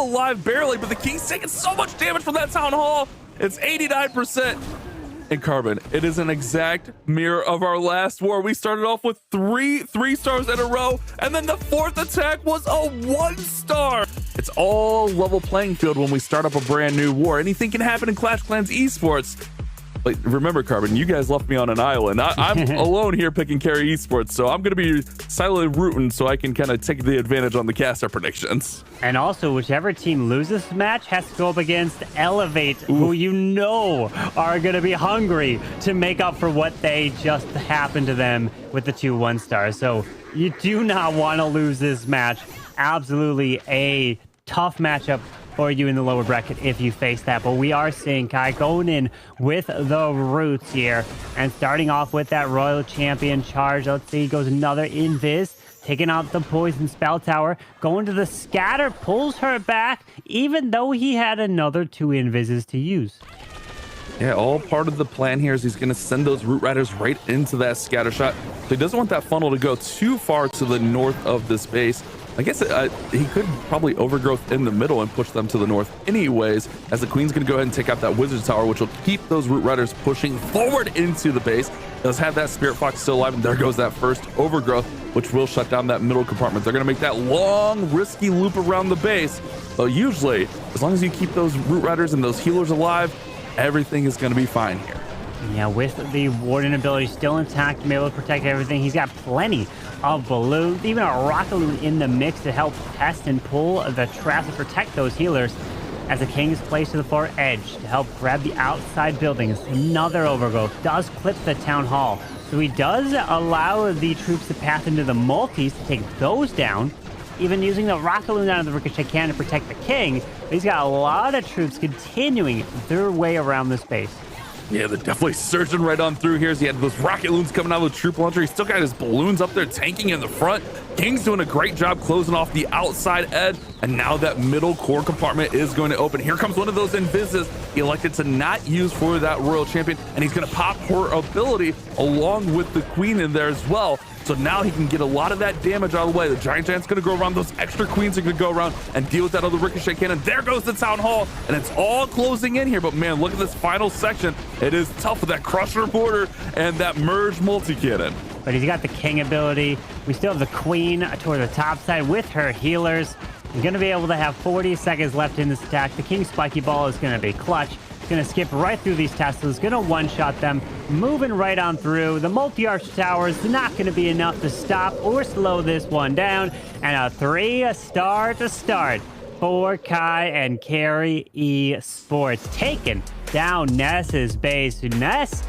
still alive barely, but the King's taking so much damage from that Town Hall. It's 89%. And Carbon, it is an exact mirror of our last war. We started off with three stars in a row, and then the fourth attack was a 1-star. It's all level playing field when we start up a brand new war. Anything can happen in Clash Clans esports. But remember, Carbon, you guys left me on an island. I'm alone here picking Carrie esports, so I'm going to be silently rooting so I can kind of take the advantage on the caster predictions. And also, whichever team loses this match has to go up against Elevate, who you know are going to be hungry to make up for what they just happened to them with the 2 1-stars. So you do not want to lose this match. Absolutely a tough matchup for you in the lower bracket if you face that. But we are seeing Kai going in with the roots here and starting off with that Royal Champion charge. Let's see, goes another invis, taking out the poison spell tower, going to the scatter, pulls her back, even though he had another 2 invises to use. Yeah, all part of the plan here is he's going to send those Root Riders right into that scatter shot. So he doesn't want that funnel to go too far to the north of this base. I guess he could probably overgrowth in the middle and push them to the north anyways, as the Queen's going to go ahead and take out that Wizard Tower, which will keep those Root Riders pushing forward into the base. Does have that Spirit Fox still alive, and there goes that first overgrowth, which will shut down that middle compartment. They're going to make that long, risky loop around the base. But usually, as long as you keep those Root Riders and those healers alive, everything is going to be fine here. Yeah, with the Warden ability still intact, be able to protect everything. He's got plenty of balloons, even a rocket balloon in the mix to help test and pull the traps to protect those healers as the King is placed to the far edge to help grab the outside buildings. Another overgrowth does clip the Town Hall, so he does allow the troops to pass into the multis to take those down, even using the rocket balloon out of the ricochet cannon to protect the King. But he's got a lot of troops continuing their way around this base. Yeah, they're definitely surging right on through here as he had those rocket balloons coming out of the troop launcher. He's still got his balloons up there tanking in the front. King's doing a great job closing off the outside edge, and now that middle core compartment is going to open. Here comes one of those invises he elected to not use for that Royal Champion, and he's going to pop her ability along with the Queen in there as well. So now he can get a lot of that damage out of the way. The Giant's going to go around. Those extra Queens are going to go around and deal with that other ricochet cannon. There goes the Town Hall, and it's all closing in here. But man, look at this final section. It is tough with that Crusher Border and that Merge multi-cannon. But he's got the King ability. We still have the Queen toward the top side with her healers. He's going to be able to have 40 seconds left in this attack. The King Spiky Ball is going to be clutch. Going to skip right through these Teslas, going to one-shot them, moving right on through. The multi-arch tower is not going to be enough to stop or slow this one down. And a 3-star to start for Kai and Carrie esports. Taking down Ness's base. Ness,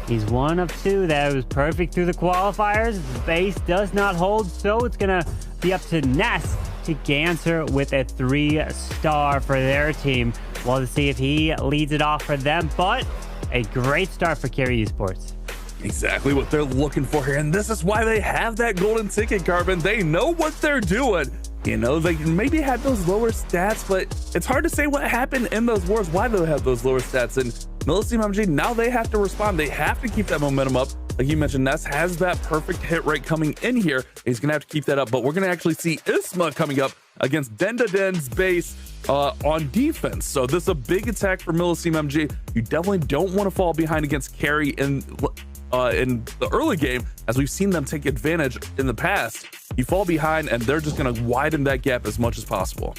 he's one of 2 that was perfect through the qualifiers. The base does not hold, so it's going to be up to Ness to answer with a 3-star for their team. We'll to see if he leads it off for them, but a great start for Carrie esports. Exactly what they're looking for here, and this is why they have that golden ticket, Carbon. They know what they're doing. You know, they maybe had those lower stats, but it's hard to say what happened in those wars, why they have those lower stats. And millesime MG, now they have to respond. They have to keep that momentum up. Like you mentioned, Ness has that perfect hit rate coming in here. He's going to have to keep that up, but we're going to actually see Isma coming up against Denden's base on defense. So this is a big attack for millesime MG. You definitely don't want to fall behind against Carrie in the early game, as we've seen them take advantage in the past. You fall behind, and they're just going to widen that gap as much as possible.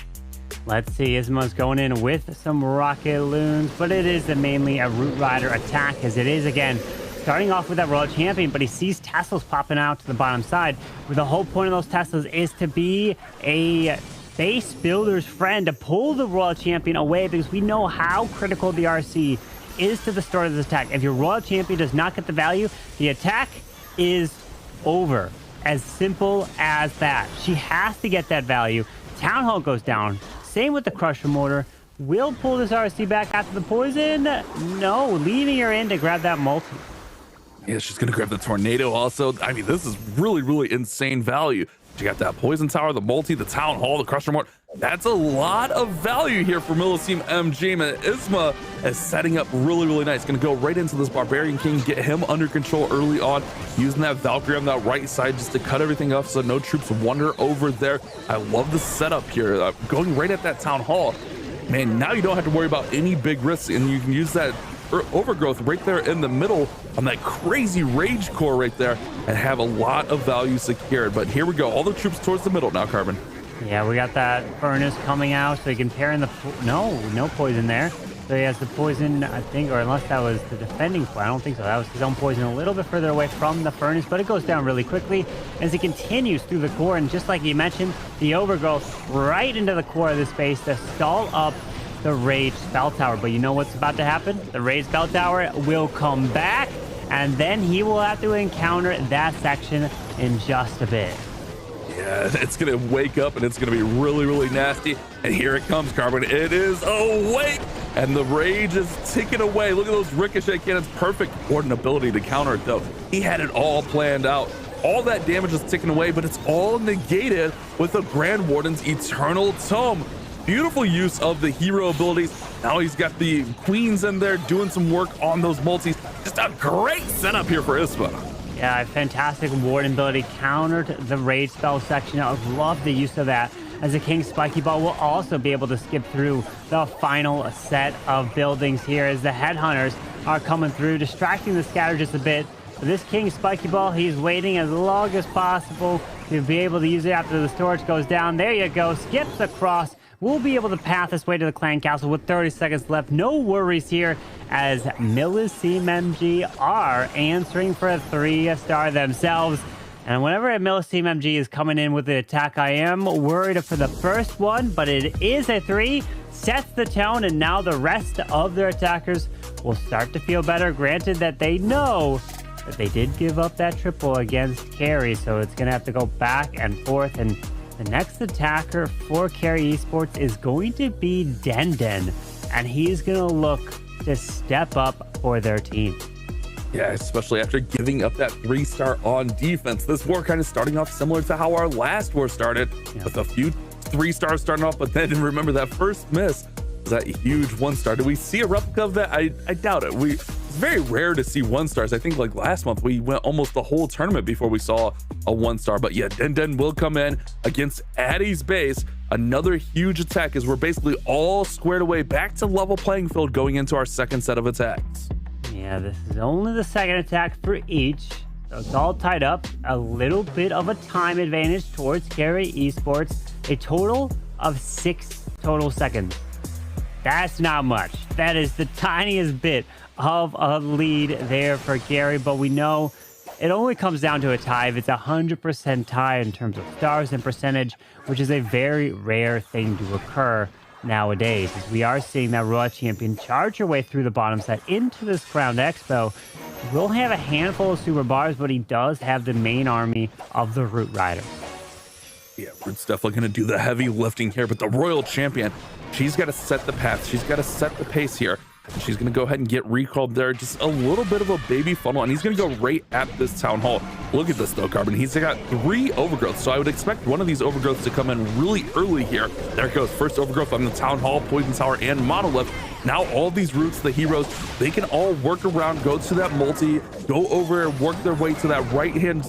Let's see, Isma's going in with some rocket loons, but it is mainly a Root Rider attack, as it is, again, starting off with that Royal Champion, but he sees Teslas popping out to the bottom side, where the whole point of those Teslas is to be a base builder's friend, to pull the Royal Champion away, because we know how critical the RC is to the start of this attack. If your Royal Champion does not get the value, the attack is over. As simple as that. She has to get that value. Town Hall goes down. Same with the Crusher Mortar. Will pull this RC back after the poison. No, leaving her in to grab that multi. Yeah, she's going to grab the tornado also. I mean, this is really, really insane value. She got that poison tower, the multi, the Town Hall, the Crusher Mortar. That's a lot of value here for millesime MG, and Isma is setting up really nice. Gonna go right into this Barbarian King, get him under control early on, using that Valkyrie on that right side just to cut everything off so no troops wander over there. I love the setup here, going right at that Town Hall. Man, now you don't have to worry about any big risks, and you can use that overgrowth right there in the middle on that crazy rage core right there and have a lot of value secured. But here we go, all the troops towards the middle now, Carbon. Yeah, we got that furnace coming out, so he can pair in the... No poison there. So he has the poison, I think, or unless that was the defending point. I don't think so. That was his own poison a little bit further away from the furnace, but it goes down really quickly as he continues through the core. And just like you mentioned, the overgrowth right into the core of this base to stall up the Rage Spell Tower. But you know what's about to happen? The Rage Spell Tower will come back, and then he will have to encounter that section in just a bit. Yeah, it's gonna wake up and it's gonna be really nasty. And here it comes, Carbon. It is awake, and the rage is ticking away. Look at those ricochet cannons. Perfect Warden ability to counter it, though. He had it all planned out. All that damage is ticking away, but it's all negated with the Grand Warden's Eternal Tome. Beautiful use of the hero abilities. Now he's got the queens in there doing some work on those multis. Just a great setup here for Isma. Yeah, fantastic Warden ability, countered the Rage Spell section. I love the use of that, as the King's Spiky Ball will also be able to skip through the final set of buildings here as the Headhunters are coming through, distracting the Scatter just a bit. But this King's Spiky Ball, he's waiting as long as possible to be able to use it after the storage goes down. There you go, skips across. We'll be able to path this way to the clan castle with 30 seconds left. No worries here, as millesime MG are answering for a 3-star themselves. And whenever a millesime MG is coming in with the attack, I am worried for the first one, but it is a 3, sets the tone, and now the rest of their attackers will start to feel better. Granted that they know that they did give up that triple against Carrie, so it's going to have to go back and forth. And the next attacker for Carrie Esports is going to be Denden, and he's going to look to step up for their team. Yeah, especially after giving up that 3-star on defense. This war kind of starting off similar to how our last war started, with a few 3-stars starting off, but then remember that first miss was that huge 1-star. Do we see a replica of that? I doubt it. It's very rare to see 1-stars. I think like last month we went almost the whole tournament before we saw a 1-star. But yeah, Denden will come in against Addi's base. Another huge attack as we're basically all squared away, back to level playing field going into our second set of attacks. Yeah, this is only the second attack for each, so it's all tied up. A little bit of a time advantage towards Carrie Esports. A total of 6 total seconds. That's not much. That is the tiniest bit of a lead there for Carrie, but we know it only comes down to a tie if it's 100% tie in terms of stars and percentage, which is a very rare thing to occur nowadays, as we are seeing that Royal Champion charge her way through the bottom set into this Crowned Expo. We'll have a handful of super bars, but he does have the main army of the Root Riders. Yeah, Root's definitely going to do the heavy lifting here, but the Royal Champion, she's got to set the path. She's got to set the pace here. She's going to go ahead and get recalled there. Just a little bit of a baby funnel, and he's going to go right at this Town Hall. Look at this, though, Carbon. He's got 3 overgrowths, so I would expect one of these overgrowths to come in really early here. There it goes. First overgrowth on the Town Hall, Poison Tower, and Monolith. Now all these roots, the heroes, they can all work around, go to that multi, go over, work their way to that right-hand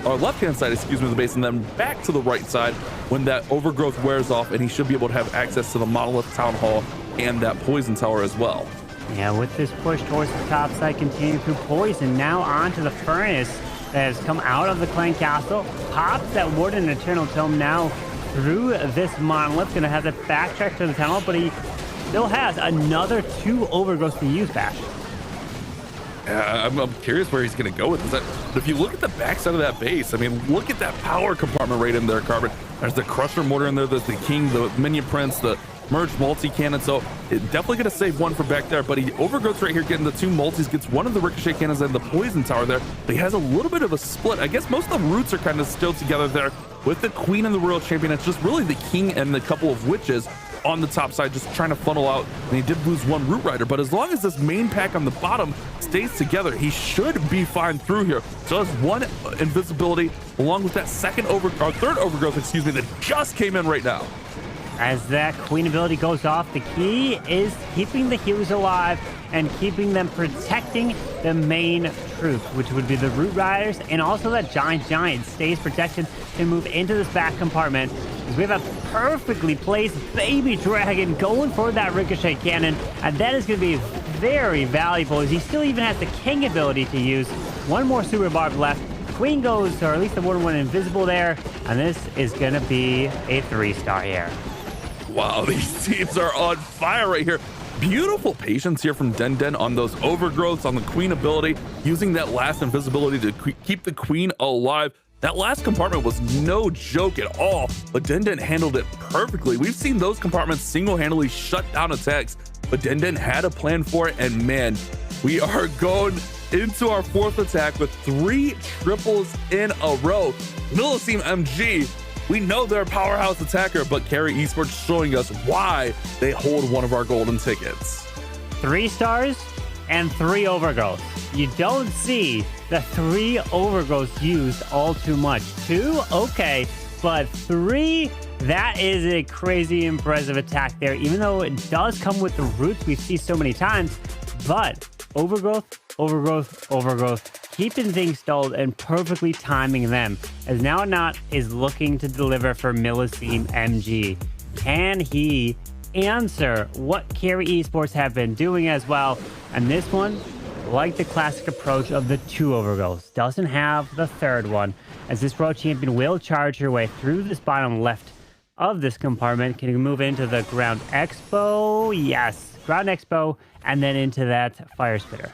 or left-hand side, excuse me, of the base, and then back to the right side when that overgrowth wears off, and he should be able to have access to the Monolith Town Hall and that Poison Tower as well. Yeah, with this push towards the top side, continuing through Poison, now onto the Furnace that has come out of the Clan Castle, pops that Warden Eternal Tome now through this Monolith, gonna have to backtrack to the tunnel, but he still has another 2 overgrowths to use back. I'm curious where he's going to go with this. But if you look at the backside of that base, I mean, look at that power compartment right in there, Carbon. There's the Crusher Mortar in there, there's the King, the Minion Prince, the Merged Multi-Cannon. So it definitely going to save one for back there, but he overgrowths right here, getting the 2 multis, gets one of the Ricochet Cannons and the Poison Tower there. But he has a little bit of a split. I guess most of the roots are kind of still together there with the Queen and the Royal Champion. It's just really the King and the couple of Witches on the top side just trying to funnel out, and he did lose 1 Root Rider, but as long as this main pack on the bottom stays together, he should be fine through here. So that's 1 invisibility along with that third overgrowth, excuse me, that just came in right now. as that queen ability goes off. The key is keeping the healers alive and keeping them protecting the main troops, which would be the root riders, and also that giant stays protected to move into this back compartment. We have a perfectly placed baby dragon going for that ricochet cannon, and that is going to be very valuable as he still even has the king ability to use. One more super barb left. Queen goes, or at least the one went invisible there, and this is going to be a 3-star here. Wow, these teams are on fire right here. Beautiful patience here from Denden on those overgrowths, on the queen ability, using that last invisibility to keep the queen alive. That last compartment was no joke at all, but Denden handled it perfectly. We've seen those compartments single-handedly shut down attacks, but Denden had a plan for it, and man, we are going into our 4th attack with 3 triples in a row. Millesime MG, we know they're a powerhouse attacker, but Carrie esports showing us why they hold one of our golden tickets. 3 stars and 3 overgrowths. You don't see the 3 overgrowths used all too much. 2, okay, but 3, that is a crazy impressive attack there, even though it does come with the roots we see so many times. But overgrowth, keeping things stalled and perfectly timing them, as now Anat is looking to deliver for millesime MG. Can he answer what Carrie esports have been doing as well? And this one, like the classic approach of the 2 overgrowths, doesn't have the 3rd one, as this pro champion will charge her way through this bottom left of this compartment. Can you move into the ground expo? Yes, ground expo, and then into that fire spitter.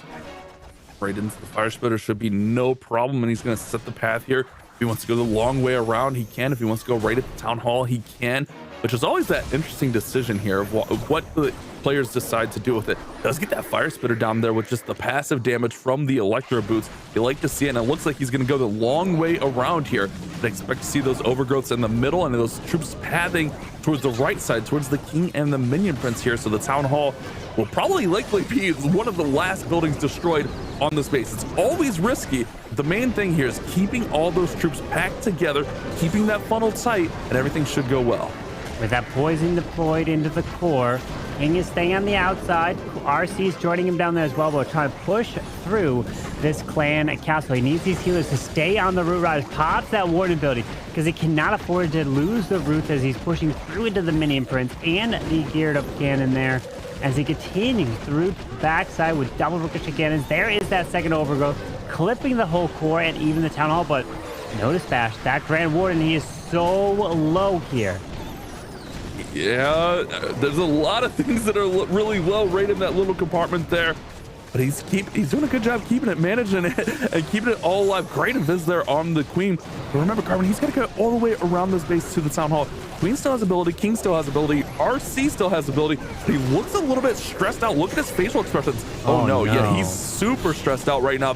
Right into the fire spitter should be no problem, and he's going to set the path here. If he wants to go the long way around, he can. If he wants to go right at the town hall, he can, which is always that interesting decision here of what the players decide to do with it. Does get that fire spitter down there with just the passive damage from the electro boots. You like to see it, and it looks like he's going to go the long way around here. I expect to see those overgrowths in the middle and those troops pathing towards the right side, towards the king and the minion prince here. So the town hall will probably likely be one of the last buildings destroyed on this base. It's always risky. The main thing here is keeping all those troops packed together, keeping that funnel tight, and everything should go well. With that poison deployed into the core, King is staying on the outside. RC is joining him down there as well, but trying to push through this clan castle. He needs these healers to stay on the root riders. Pops that ward ability because he cannot afford to lose the roots as he's pushing through into the minion prince and the geared up cannon there. As he continues through the backside with double ricochet cannons, there is that second overgrowth, clipping the whole core and even the town hall. But notice Bash, that Grand Warden, he is so low here. Yeah, there's a lot of things that are really low right in that little compartment there, but he's doing a good job keeping it, managing it, and keeping it all alive. Great invis there on the queen. But remember, Carmen, he's got to go all the way around this base to the town hall. Queen still has ability, King still has ability, RC still has ability, but he looks a little bit stressed out. Look at his facial expressions. Oh no, yeah, he's super stressed out right now.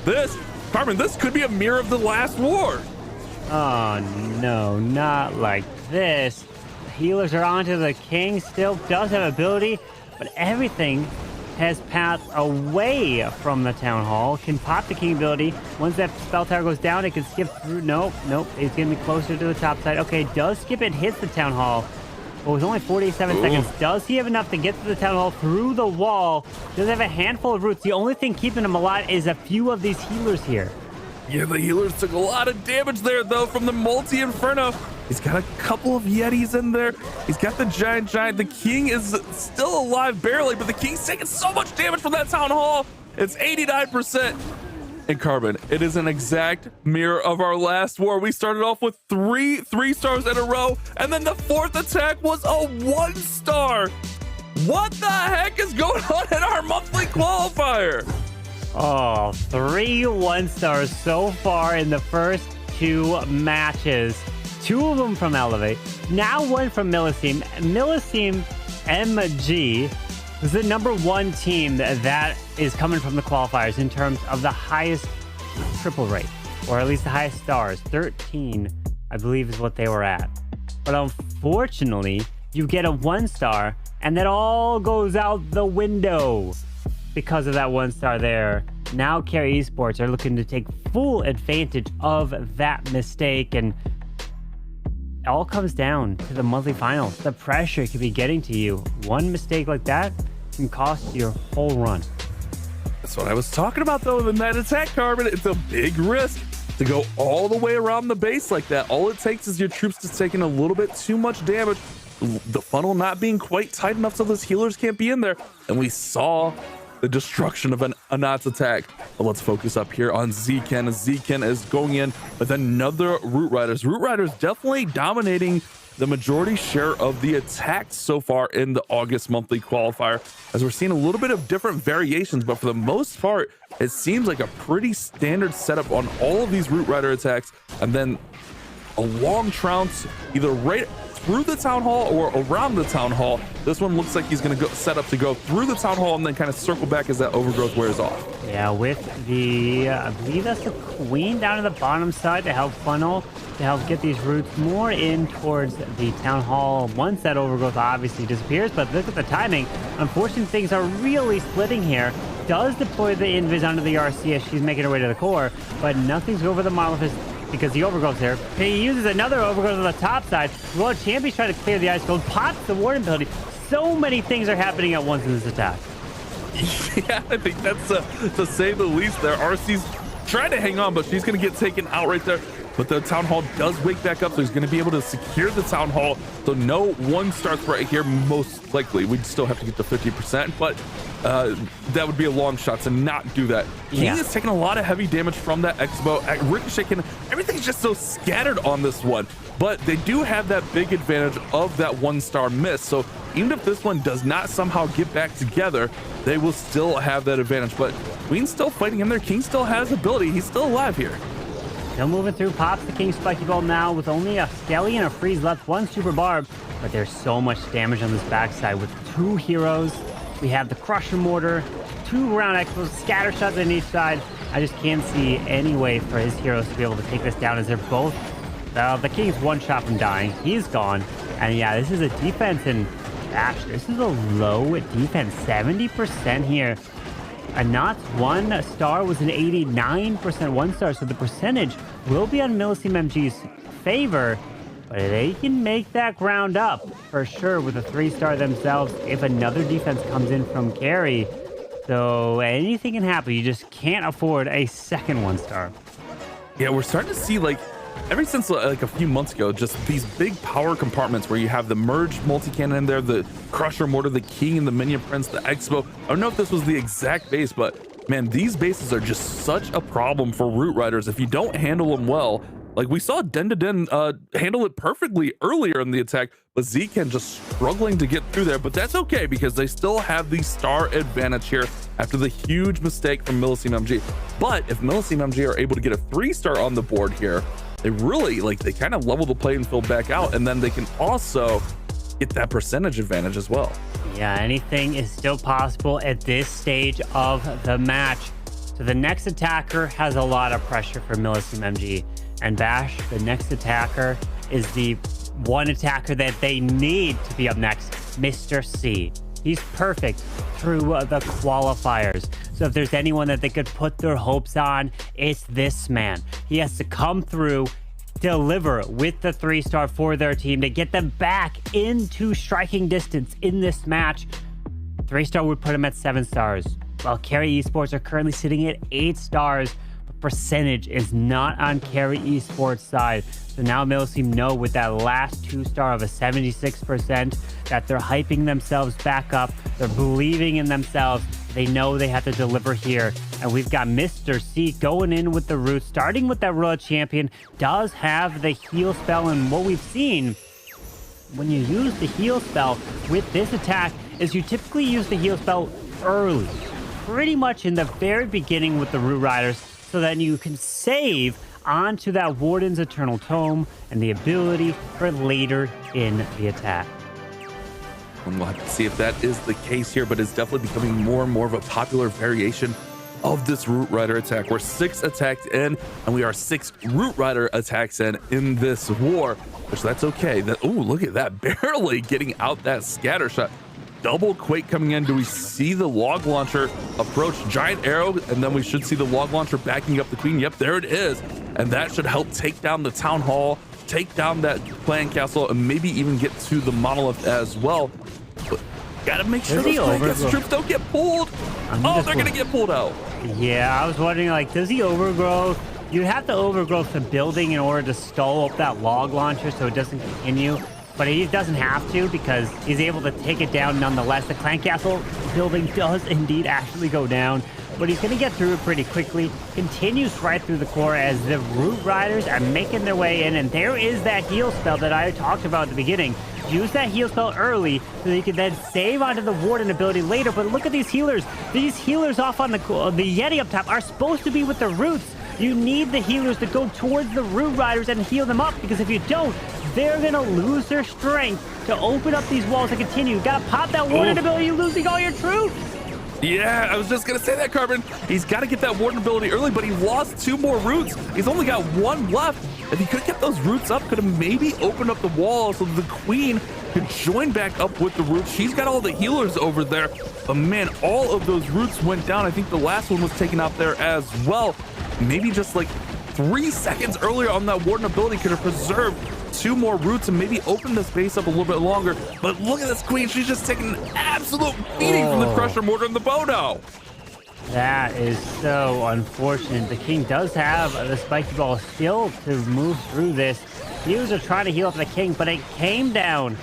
Carmen, this could be a mirror of the last war. Oh no, not like this. Healers are onto the king, still does have ability, but everything has passed away from the town hall. Can pop the king ability. Once that spell tower goes down, it can skip through. Nope, it's gonna be closer to the top side. Okay, does skip it, hits the town hall. But with only 47 seconds, does he have enough to get to the town hall through the wall? Does have a handful of roots. The only thing keeping him alive is a few of these healers here. Yeah, the healers took a lot of damage there, though, from the multi-inferno. He's got a couple of Yetis in there. He's got the giant. The king is still alive, barely, but the king's taking so much damage from that town hall. It's 89%. And Carbon, it is an exact mirror of our last war. We started off with three stars in a row, and then the 4th attack was a 1-star. What the heck is going on in our monthly qualifier? Oh, 3 1-stars so far in the first 2 matches. 2 of them from Elevate, now 1 from Millesime. Millesime MG is the #1 team that is coming from the qualifiers in terms of the highest triple rate, or at least the highest stars. 13, I believe, is what they were at. But unfortunately, you get a 1-star, and that all goes out the window because of that 1-star there. Now Carrie esports are looking to take full advantage of that mistake, and all comes down to the monthly finals. The pressure could be getting to you. One mistake like that can cost your whole run. That's what I was talking about, though. The night attack, Carbon, it's a big risk to go all the way around the base like that. All it takes is your troops just taking a little bit too much damage, the funnel not being quite tight enough so those healers can't be in there. And we saw the destruction of an Anat's attack. But let's focus up here on Zken. Zken is going in with another Root Riders. Root Riders definitely dominating the majority share of the attacks so far in the August monthly qualifier, as we're seeing a little bit of different variations, but for the most part, it seems like a pretty standard setup on all of these Root Rider attacks, and then a long trounce either right through the town hall or around the town hall. This one looks like he's going to go set up to go through the town hall and then kind of circle back as that overgrowth wears off. Yeah, with the I believe that's the queen down at the bottom side to help funnel, to help get these roots more in towards the town hall once that overgrowth obviously disappears. But look at the timing. Unfortunately, things are really splitting here. Does deploy the invis onto the RC as she's making her way to the core, but nothing's over the monolith because the overgrowth's there. He uses another overgrowth on the top side. World Champion's trying to clear the ice cold, pops the warden ability. So many things are happening at once in this attack. Yeah, I think that's to say the least there. RC's trying to hang on, but she's going to get taken out right there. But the town hall does wake back up, so he's going to be able to secure the town hall. So no 1-star threat here, most likely. We'd still have to get to 50%, but that would be a long shot to not do that. King is taking a lot of heavy damage from that X-bow. Ricochet can, everything's just so scattered on this one, but they do have that big advantage of that 1-star miss. So even if this one does not somehow get back together, they will still have that advantage. But Queen's still fighting in there. King still has ability. He's still alive here. Still moving through, pops the King Spiky Ball now with only a Skelly and a Freeze left, one Super Barb, but there's so much damage on this backside with 2 heroes. We have the Crusher Mortar, 2 round expos, scatter shots on each side. I just can't see any way for his heroes to be able to take this down as they're both, the King's 1 shot from dying. He's gone. And yeah, this is a defense and Ash, this is a low defense, 70% here. Anat's 1-star was an 89% 1-star, so the percentage will be on millesime MG's favor, but they can make that ground up for sure with a 3-star themselves if another defense comes in from Carrie. So anything can happen. You just can't afford a second 1-star. Yeah, we're starting to see, like, ever since like a few months ago, just these big power compartments where you have the merged multi-cannon in there, the Crusher Mortar, the King, and the Minion Prince, the Expo. I don't know if this was the exact base, but man, these bases are just such a problem for Root Riders if you don't handle them well. Like we saw Denden handle it perfectly earlier in the attack, but Zken just struggling to get through there. But that's okay because they still have the star advantage here after the huge mistake from millesime MG. But if millesime MG are able to get a 3-star on the board here, they really, like, they kind of level the playing field back out, and then they can also get that percentage advantage as well. Yeah, anything is still possible at this stage of the match. So the next attacker has a lot of pressure for millesime MG. And Bash, the next attacker, is the one attacker that they need to be up next, Mr. C. He's perfect through the qualifiers. So if there's anyone that they could put their hopes on, it's this man. He has to come through, deliver with the 3-star for their team to get them back into striking distance in this match. 3-star would put him at 7 stars, while Carrie Esports are currently sitting at 8 stars. Percentage is not on Carrie Esports side. So now millesime know with that last 2-star of a 76% that they're hyping themselves back up. They're believing in themselves. They know they have to deliver here. And we've got Mr. C going in with the root, starting with that World Champion. Does have the heal spell, and what we've seen when you use the heal spell with this attack is you typically use the heal spell early, pretty much in the very beginning with the Root Riders, so that you can save onto that Warden's Eternal Tome and the ability for later in the attack. And we'll have to see if that is the case here, but it's definitely becoming more and more of a popular variation of this Root Rider attack. We're 6 attacks in, and we are 6 Root Rider attacks in this war, which that's okay. That, oh, look at that, barely getting out that scatter shot. Double Quake coming in. Do we see the log launcher approach? Giant arrow, and then we should see the log launcher backing up the Queen. Yep, there it is. And that should help take down the town hall take down that clan castle and maybe even get to the monolith as well. But gotta make sure those clan castle troops don't get pulled. Oh, they're gonna get pulled out. Yeah, I was wondering, like, does he overgrowth? You have to overgrowth the building in order to stall up that log launcher so it doesn't continue. But he doesn't have to because he's able to take it down nonetheless. The clan castle building does indeed actually go down, but he's going to get through it pretty quickly. Continues right through the core as the Root Riders are making their way in, and there is that heal spell that I talked about at the beginning. Use that heal spell early so that you can then save onto the Warden ability later. But look at these healers. These healers off on the Yeti up top are supposed to be with the Roots. You need the healers to go towards the Root Riders and heal them up, because if you don't, they're going to lose their strength to open up these walls and continue. You got to pop that Warden ability. You're losing all your troops. Yeah, I was just going to say that, Carbon. He's got to get that Warden ability early, but he lost 2 more roots. He's only got 1 left. If he could get those roots up, could have maybe opened up the wall so the Queen could join back up with the roots. She's got all the healers over there. But man, all of those roots went down. I think the last one was taken out there as well. Maybe just like 3 seconds earlier on that Warden ability could have preserved 2 more roots and maybe open this base up a little bit longer. But look at this Queen. She's just taking an absolute beating from the Crusher Mortar and the Bono. That is so unfortunate. The King does have the spiky ball still to move through this. Healers are trying to heal up the King, but it came down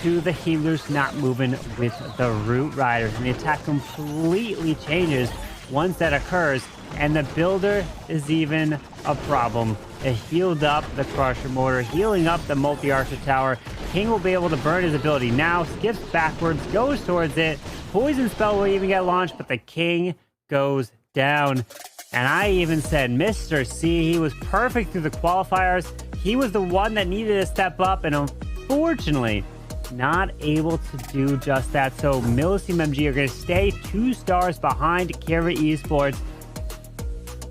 to the healers not moving with the Root Riders. And the attack completely changes once that occurs. And the Builder is even a problem. It healed up the Crusher Mortar, healing up the Multi-Archer Tower. King will be able to burn his ability now, skips backwards, goes towards it. Poison Spell will even get launched, but the King goes down. And I even said, Mr. C, he was perfect through the qualifiers. He was the one that needed to step up, and unfortunately, not able to do just that. So millesime MG are going to stay 2 stars behind Carrie Esports.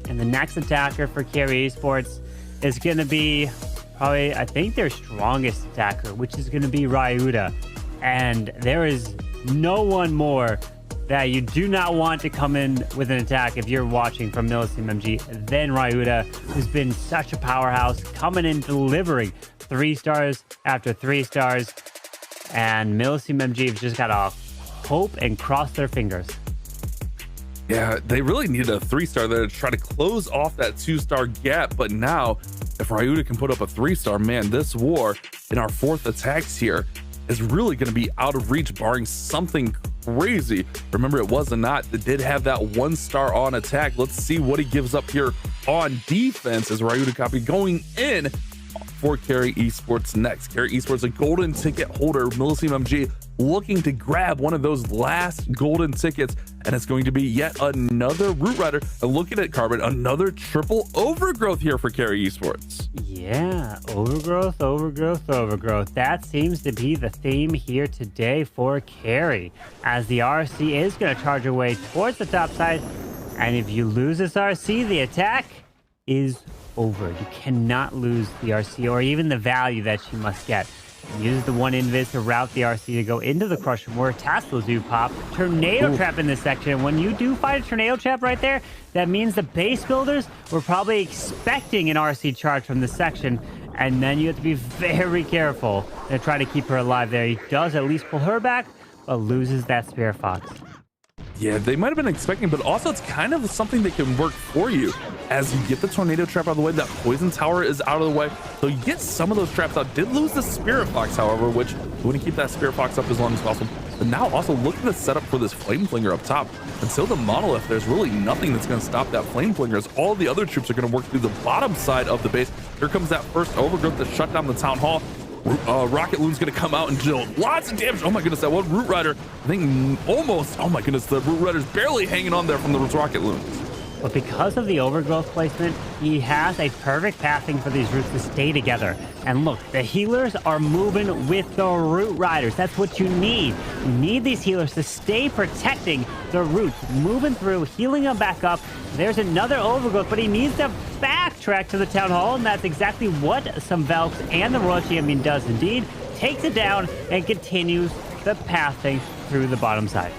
And the next attacker for Carrie Esports is going to be probably, I think, their strongest attacker, which is going to be Ryuta. And there is no one more that you do not want to come in with an attack if you're watching from millesime MG than Ryuta, who's been such a powerhouse, coming in delivering 3 stars after 3 stars. And millesime MG have just got to hope and cross their fingers. Yeah, they really needed a 3-star there to try to close off that 2-star gap. But now, if Ryuta can put up a 3-star, man, this war in our 4th attacks here is really going to be out of reach, barring something crazy. Remember, it was Anat that did have that 1-star on attack. Let's see what he gives up here on defense as Ryutakopi going in for Carrie Esports next. Carrie Esports, a golden ticket holder, millesime MG looking to grab one of those last golden tickets, and it's going to be yet another Root Rider. And look at it, Carbon, another triple overgrowth here for Carrie Esports. Yeah, overgrowth, overgrowth, overgrowth. That seems to be the theme here today for Carrie, as the RC is going to charge away towards the top side. And if you lose this RC, the attack is over. You cannot lose the RC or even the value that she must get. Use the 1 invis to route the RC to go into the Crusher Mortar. Tassels do pop. Tornado Trap in this section. When you do find a Tornado Trap right there, that means the base builders were probably expecting an RC charge from this section. And then you have to be very careful to try to keep her alive there. He does at least pull her back, but loses that Spirit Fox. Yeah, they might have been expecting, but also it's kind of something that can work for you as you get the Tornado Trap out of the way. That Poison Tower is out of the way, so you get some of those traps out. Did lose the Spirit Fox, however, which you want to keep that Spirit Fox up as long as possible. But now also look at the setup for this Flame Flinger up top. Until the Monolith, there's really nothing that's going to stop that Flame Flinger, as all the other troops are going to work through the bottom side of the base. Here comes that first overgrowth to shut down the Town Hall. Rocket Loon's gonna come out and deal lots of damage. Oh my goodness, that one Root Rider, I think almost, oh my goodness, the Root Rider's barely hanging on there from the Rocket Loons. But because of the overgrowth placement, he has a perfect pathing for these roots to stay together. And look, the healers are moving with the Root Riders. That's what you need. You need these healers to stay protecting the roots, moving through, healing them back up. There's another overgrowth, but he needs to backtrack to the Town Hall, and that's exactly what some Valks and the Royal Champion does indeed. Takes it down and continues the pathing through the bottom side.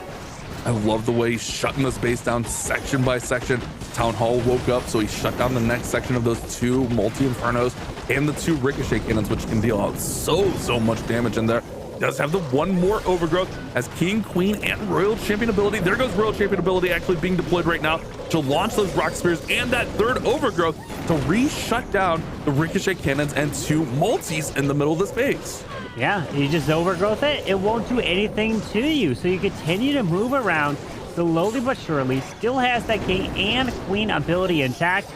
I love the way he's shutting this base down section by section. Town Hall woke up, so he shut down the next section of those 2 multi-infernos and the 2 ricochet cannons, which can deal out so much damage in there. Does have the 1 more overgrowth as King, Queen, and Royal Champion ability. There goes Royal Champion ability actually being deployed right now to launch those rock spears and that 3rd overgrowth to re-shut down the ricochet cannons and 2 multis in the middle of this base. Yeah, you just overgrowth it, it won't do anything to you. So you continue to move around slowly but surely, still has that King and Queen ability intact.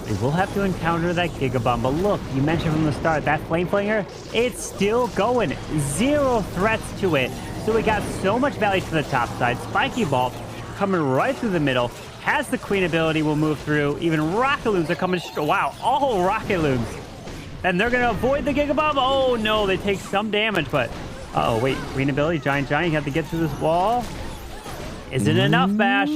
We will have to encounter that Giga Bomb, but look, you mentioned from the start, that Flame Flinger, it's still going. 0 threats to it. So we got so much value to the top side. Spiky Ball coming right through the middle, has the Queen ability, will move through. Even Rocket Loons are coming, wow, all Rocket Loons. And they're gonna avoid the Giga Bomb. Oh no, they take some damage, but, uh-oh, wait, Queen ability, Giant, you have to get through this wall. Is it enough, Bash?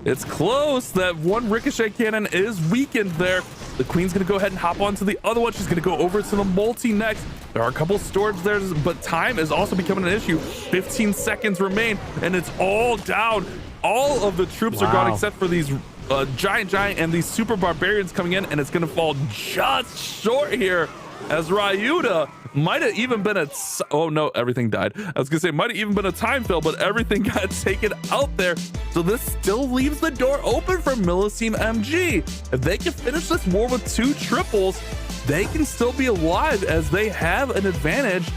It's close. That 1 ricochet cannon is weakened there. The Queen's gonna go ahead and hop onto the other one. She's gonna go over to the multi next. There are a couple storage there, but time is also becoming an issue. 15 seconds remain, and it's all down. All of the troops are gone except for these giant and these super barbarians coming in, and it's gonna fall just short here as Ryuta might have even been a, oh no, everything died. I was gonna say might have even been a time fill, but everything got taken out there. So this still leaves the door open for Millesime MG. If they can finish this war with 2 triples, they can still be alive as they have an advantage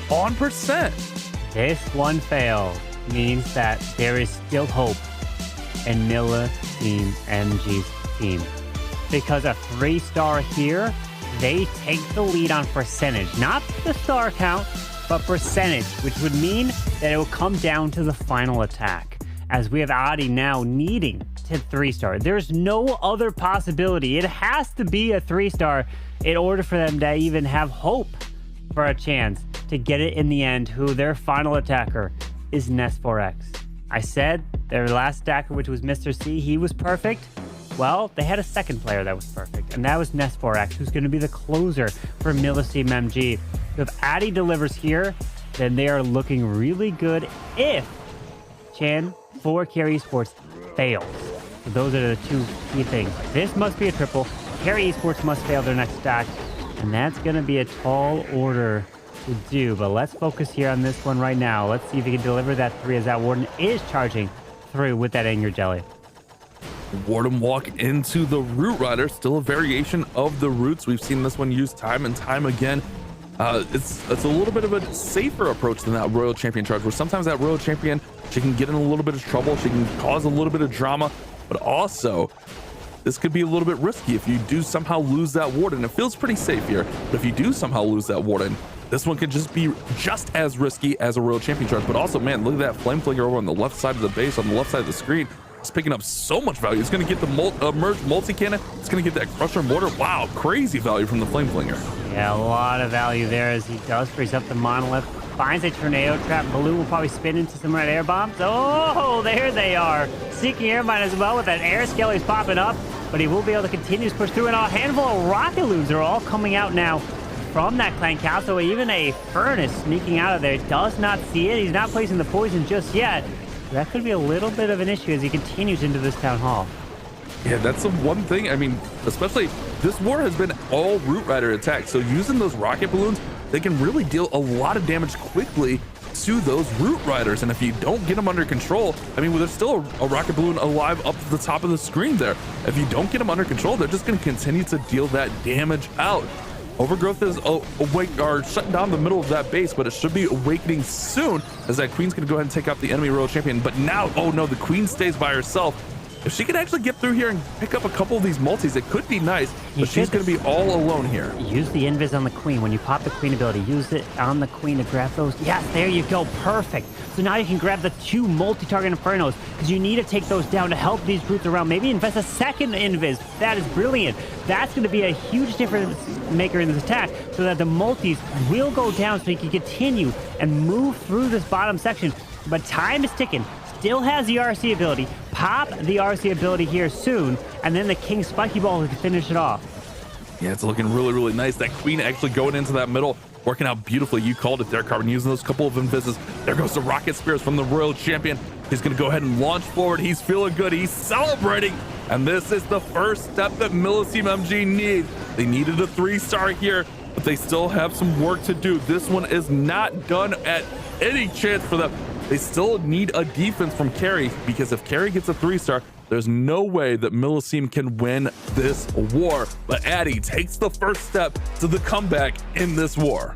on percent. This one fail means that there is still hope in Millesime MG's team. Because a 3-star here, they take the lead on percentage, not the star count, but percentage, which would mean that it will come down to the final attack, as we have Addi now needing to 3-star. There's no other possibility. It has to be a 3-star in order for them to even have hope for a chance to get it in the end, who their final attacker is Nest4X. I said their last attacker, which was Mr. C, he was perfect. Well, they had a second player that was perfect, and that was Nest4X, who's going to be the closer for Millesime MG. So if Addi delivers here, then they are looking really good if Chan for Carrie Esports fails. So those are the 2 key things. This must be a triple. Carrie Esports must fail their next stack, and that's going to be a tall order to do. But let's focus here on this one right now. Let's see if he can deliver that 3 as that Warden is charging through with that Anger Jelly. Warden walk into the Root Rider, still a variation of the Roots. We've seen this one used time and time again. It's a little bit of a safer approach than that Royal Champion charge, where sometimes that Royal Champion, she can get in a little bit of trouble, she can cause a little bit of drama, but also this could be a little bit risky if you do somehow lose that Warden. It feels pretty safe here, but if you do somehow lose that Warden, this one could just be just as risky as a Royal Champion charge. But also, man, look at that Flame Flinger over on the left side of the base, on the left side of the screen. It's picking up so much value. It's going to get the merge multi-cannon. It's going to get that Crusher Mortar. Wow, crazy value from the Flame Flinger. Yeah, a lot of value there as he does freeze up the Monolith. Finds a Tornado Trap. Balloon will probably spin into some red air bombs. Oh, there they are. Seeking Airmine as well with that air skellies popping up. But he will be able to continue to push through. And a handful of Rocket Loons are all coming out now from that Clan Castle. Even a Furnace sneaking out of there. Does not see it. He's not placing the poison just yet. That could be a little bit of an issue as he continues into this Town Hall. Yeah, that's the one thing. I mean, especially this war has been all Root Rider attacks. So using those rocket balloons, they can really deal a lot of damage quickly to those Root Riders. And if you don't get them under control, I mean, well, there's still a rocket balloon alive up at the top of the screen there. If you don't get them under control, they're just going to continue to deal that damage out. Overgrowth is awake or shutting down the middle of that base, but it should be awakening soon as that Queen's going to go ahead and take out the enemy Royal Champion. But now, oh no, the Queen stays by herself. If she could actually get through here and pick up a couple of these multis, it could be nice, but she's going to be all alone here. Use the invis on the Queen. When you pop the Queen ability, use it on the Queen to grab those. Yes, there you go. Perfect. So now you can grab the 2 multi-target Infernos because you need to take those down to help these Roots around. Maybe invest a second invis. That is brilliant. That's going to be a huge difference maker in this attack so that the multis will go down so you can continue and move through this bottom section. But time is ticking. Still has the RC ability. Pop the RC ability here soon, and then the King Spiky Ball can finish it off. Yeah, it's looking really, really nice. That Queen actually going into that middle, working out beautifully. You called it there, Carbon, using those couple of invises. There goes the Rocket Spears from the Royal Champion. He's going to go ahead and launch forward. He's feeling good. He's celebrating. And this is the first step that millesime MG needs. They needed a 3-star here, but they still have some work to do. This one is not done at any chance for them. They still need a defense from Carrie, because if Carrie gets a 3-star, there's no way that millesime can win this war. But Addi takes the first step to the comeback in this war.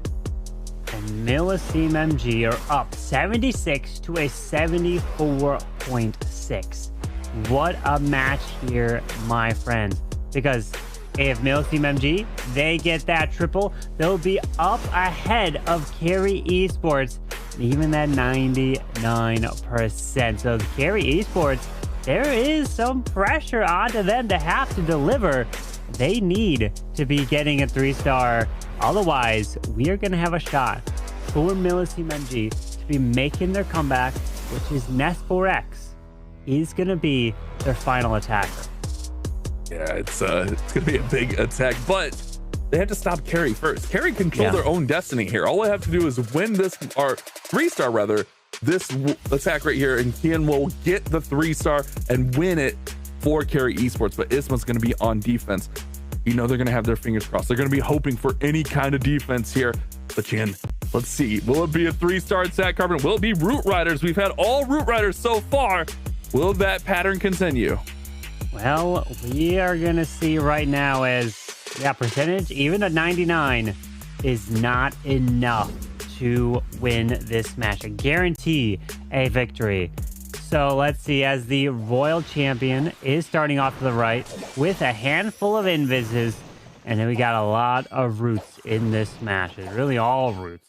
And millesime MG are up 76 to a 74.6. What a match here, my friends. Because if millesime MG, they get that triple, they'll be up ahead of Carrie Esports, even that 99%. So Carrie Esports, there is some pressure onto them to have to deliver. They need to be getting a 3-star. Otherwise, we are going to have a shot for millesime MG to be making their comeback, which is Nest4X is going to be their final attacker. Yeah, it's going to be a big attack, but they have to stop Carrie first. Carrie control their own destiny here. All they have to do is win this, or 3-star rather, this attack right here, and Chienyun will get the 3-star and win it for Carrie Esports. But Isma's going to be on defense. You know they're going to have their fingers crossed. They're going to be hoping for any kind of defense here. But Chienyun, let's see. Will it be a 3-star attack, Carbon? Will it be Root Riders? We've had all Root Riders so far. Will that pattern continue? Well, we are going to see right now as percentage, even at 99, is not enough to win this match. I guarantee a victory. So let's see, as the Royal Champion is starting off to the right with a handful of invises, and then we got a lot of roots in this match. It's really all roots.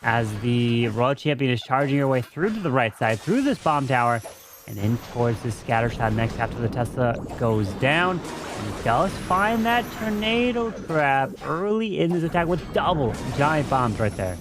As the Royal Champion is charging her way through to the right side, through this bomb tower, and in towards the scatter shot next after the Tesla goes down. And he does find that tornado trap early in his attack with double giant bombs right there.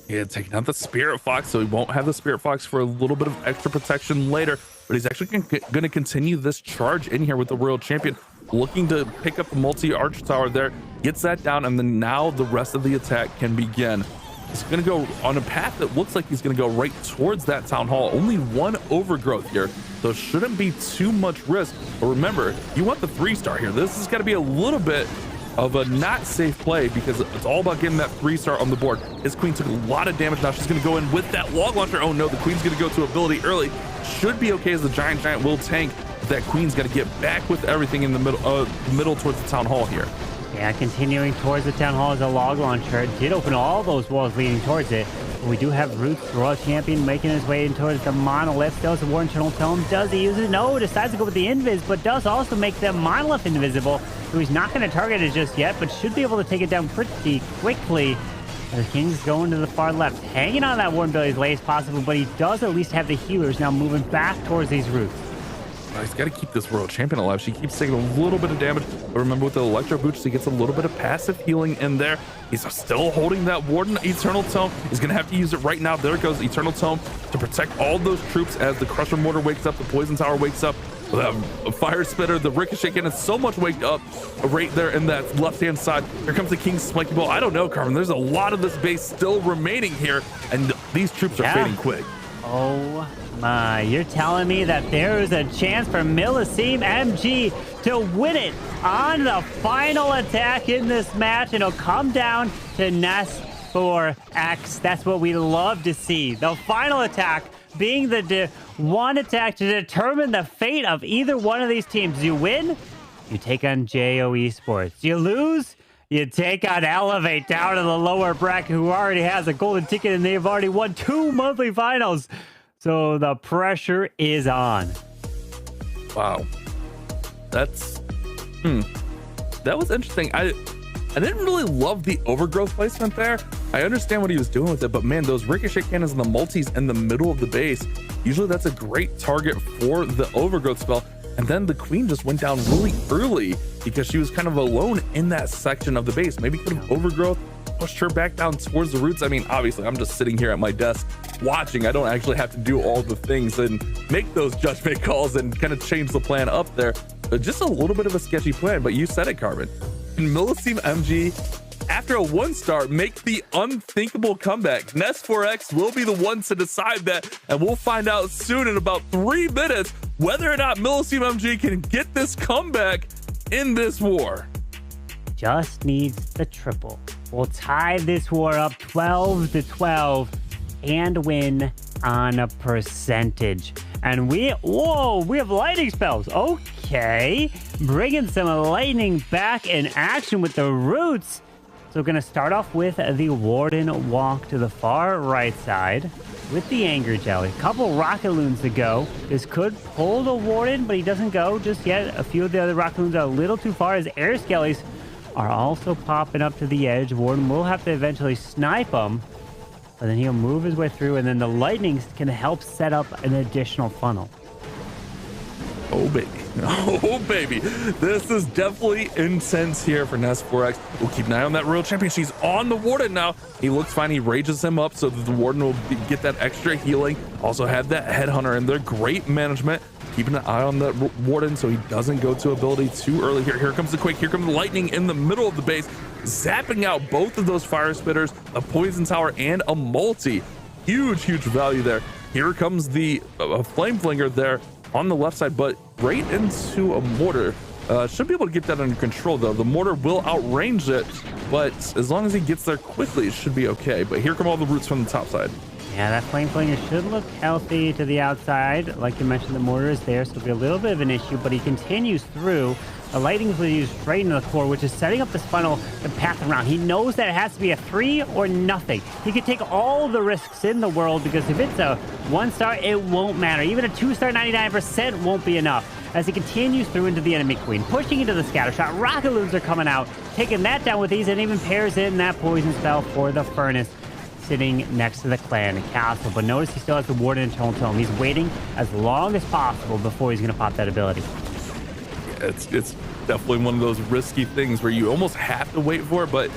Yeah, taking out the Spirit Fox, so he won't have the Spirit Fox for a little bit of extra protection later, but he's actually going to continue this charge in here with the Royal Champion, looking to pick up the multi-arch tower there, gets that down, and then now the rest of the attack can begin. He's going to go on a path that looks like he's going to go right towards that town hall. Only one overgrowth here, so it shouldn't be too much risk. But remember, you want the 3-star here. This is going to be a little bit of a not safe play, because it's all about getting that 3-star on the board. His queen took a lot of damage. Now she's going to go in with that log launcher. Oh no, the queen's going to go to ability early. Should be okay, as the giant will tank. That queen's got to get back with everything in the middle towards the town hall here. Yeah, continuing towards the town hall as a log launcher. It did open all those walls leading towards it. But we do have Roots, Royal Champion, making his way in towards the monolith. Does the War Internal Tome. Does he use it? No, decides to go with the invis, but does also make the monolith invisible. So he's not going to target it just yet, but should be able to take it down pretty quickly. The King's going to the far left, hanging on that Warren Billy as late as possible, but he does at least have the healers now moving back towards these Roots. He's got to keep this Royal Champion alive. She keeps taking a little bit of damage, but remember, with the Electro Boost, he gets a little bit of passive healing in there. He's still holding that Warden Eternal Tome. He's going to have to use it right now. There goes Eternal Tome to protect all those troops as the Crusher Mortar wakes up, the Poison Tower wakes up, the Fire Spitter, the Ricochet Cannon, so much waked up right there in that left-hand side. Here comes the King's Spiky Ball. I don't know, Carmen. There's a lot of this base still remaining here, and these troops are fading quick. Oh my, you're telling me that there is a chance for millesime MG to win it on the final attack in this match, and it'll come down to Nest4X. That's what we love to see. The final attack being the one attack to determine the fate of either one of these teams. You win, you take on JO Esports. You lose, you take on Elevate down to the lower bracket, who already has a golden ticket, and they've already won 2 monthly finals. So the pressure is on. Wow. That's... That was interesting. I didn't really love the overgrowth placement there. I understand what he was doing with it, but man, those Ricochet Cannons and the multis in the middle of the base, usually that's a great target for the overgrowth spell. And then the queen just went down really early because she was kind of alone in that section of the base. Maybe could have overgrowth pushed her back down towards the roots. I mean, obviously, I'm just sitting here at my desk watching. I don't actually have to do all the things and make those judgment calls and kind of change the plan up there. But just a little bit of a sketchy plan. But you said it, Carbon. Can millesime MG after a 1-star, make the unthinkable comeback. Nest 4X will be the ones to decide that, and we'll find out soon in about 3 minutes whether or not millesime MG can get this comeback in this war. Just needs the triple. We'll tie this war up 12-12 and win on a percentage. And we have lightning spells. Okay, bringing some lightning back in action with the roots. So we're going to start off with the Warden walk to the far right side with the Anger Jelly. A couple Rocket Loons to go. This could pull the Warden, but he doesn't go just yet. A few of the other Rocket Loons are a little too far as Air Skellies are also popping up to the edge. Warden will have to eventually snipe him, but then he'll move his way through, and then the lightnings can help set up an additional funnel. Oh, baby. Oh, baby. This is definitely intense here for Nest 4X. We'll keep an eye on that Royal Champion. She's on the Warden now. He looks fine. He rages him up so that the Warden will get that extra healing. Also have that Headhunter in there. Great management. Keeping an eye on the Warden so he doesn't go to ability too early here. Here comes the Quake. Here comes the Lightning in the middle of the base, zapping out both of those Fire Spitters, a Poison Tower, and a Multi. Huge, huge value there. Here comes the Flame Flinger there on the left side, but right into a Mortar. Should be able to get that under control, though. The Mortar will outrange it, but as long as he gets there quickly, it should be okay. But here come all the roots from the top side. Yeah, that Flame Flinger should look healthy to the outside. Like you mentioned, the Mortar is there, so it'll be a little bit of an issue, but he continues through. The Lightning will use straight into the core, which is setting up this funnel to path around. He knows that it has to be a 3 or nothing. He could take all the risks in the world, because if it's a 1-star, it won't matter. Even a 2-star 99% won't be enough. As he continues through into the enemy queen, pushing into the scatter shot. Rocket Loons are coming out, taking that down with ease, and even pairs in that poison spell for the Furnace, sitting next to the clan castle. But notice he still has the Warden Eternal Tome. He's waiting as long as possible before he's going to pop that ability. It's definitely one of those risky things where you almost have to wait for it, but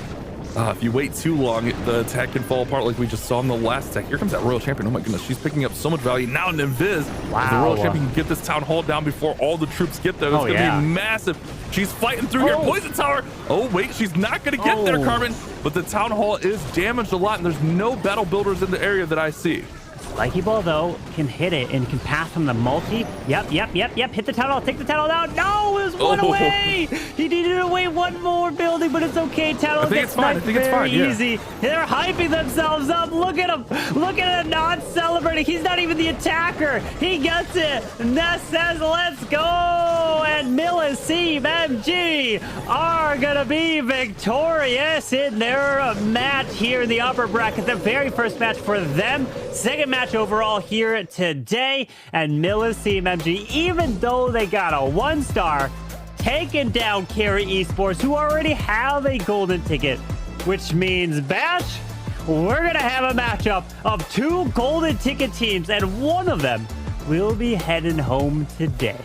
if you wait too long, the attack can fall apart like we just saw in the last attack. Here comes that Royal Champion. Oh my goodness, she's picking up so much value. Now an Invis. Wow. The Royal Champion can get this Town Hall down before all the troops get there. That's going to be massive. She's fighting through here. Poison Tower. Oh, wait, she's not going to get there, Carbon. But the Town Hall is damaged a lot, and there's no battle builders in the area that I see. Spiky Ball, though, can hit it and can pass from the multi. Yep. Hit the Town Hall. Take the Town Hall down. No, it was one away. He needed to wait one more building, but it's okay. Town Hall gets sniped very easy. They're hyping themselves up. Look at him. Look at him not celebrating. He's not even the attacker. He gets it. Nest says, let's go. And millesime MG are going to be victorious in their match here in the upper bracket. The very first match for them. Second match overall here today, and millesime MG, even though they got a 1-star, taking down Carrie esports, who already have a golden ticket, which means, Batch, we're gonna have a matchup of 2 golden ticket teams, and one of them will be heading home today.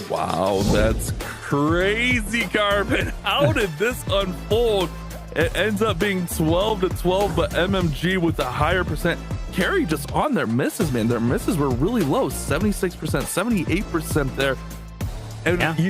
Wow, that's crazy, Carbon. How did this unfold? It ends up being 12-12, but MMG with a higher percent. Carrie just on their misses, man. Their misses were really low, 76%, 78% there. And you